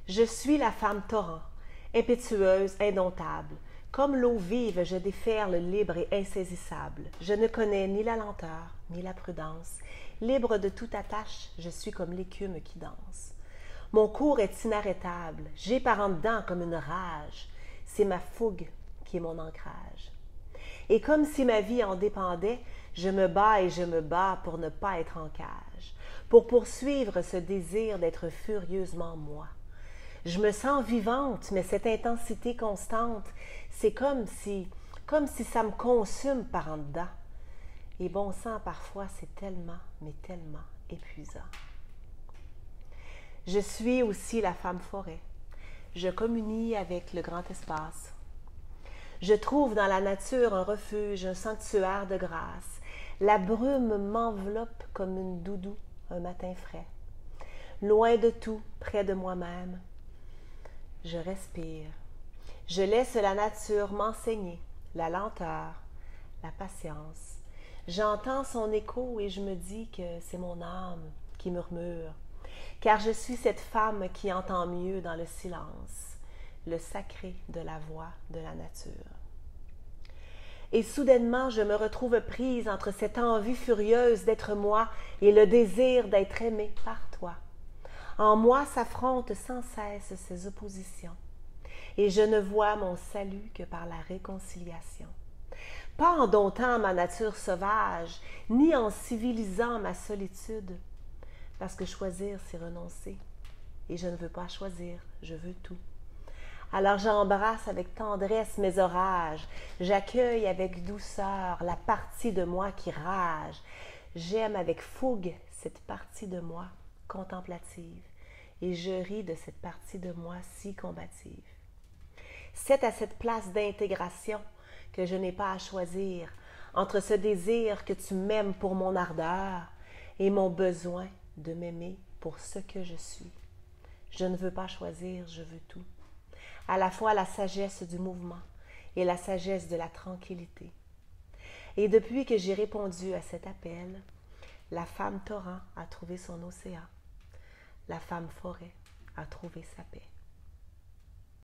Je suis la femme torrent, impétueuse, indomptable. Comme l'eau vive, je déferle libre et insaisissable. Je ne connais ni la lenteur, ni la prudence. Libre de toute attache, je suis comme l'écume qui danse. Mon cours est inarrêtable, j'ai par en dedans comme une rage. C'est ma fougue qui est mon ancrage. Et comme si ma vie en dépendait, je me bats et je me bats pour ne pas être en cage, pour poursuivre ce désir d'être furieusement moi. Je me sens vivante, mais cette intensité constante, c'est comme si ça me consume par en dedans. Et bon sang, parfois, c'est tellement, mais tellement épuisant. Je suis aussi la femme forêt. Je communie avec le grand espace. Je trouve dans la nature un refuge, un sanctuaire de grâce. La brume m'enveloppe comme une doudou un matin frais. Loin de tout, près de moi-même, je respire. Je laisse la nature m'enseigner la lenteur, la patience. J'entends son écho et je me dis que c'est mon âme qui murmure, car je suis cette femme qui entend mieux dans le silence, le sacré de la voix de la nature. Et soudainement, je me retrouve prise entre cette envie furieuse d'être moi et le désir d'être aimée par toi. En moi s'affrontent sans cesse ces oppositions, et je ne vois mon salut que par la réconciliation. Pas en domptant ma nature sauvage, ni en civilisant ma solitude, parce que choisir, c'est renoncer, et je ne veux pas choisir, je veux tout. Alors j'embrasse avec tendresse mes orages, j'accueille avec douceur la partie de moi qui rage, j'aime avec fougue cette partie de moi contemplative, et je ris de cette partie de moi si combative. C'est à cette place d'intégration que je n'ai pas à choisir entre ce désir que tu m'aimes pour mon ardeur et mon besoin de m'aimer pour ce que je suis. Je ne veux pas choisir, je veux tout. À la fois la sagesse du mouvement et la sagesse de la tranquillité. Et depuis que j'ai répondu à cet appel, la femme torrent a trouvé son océan. La femme forêt a trouvé sa paix.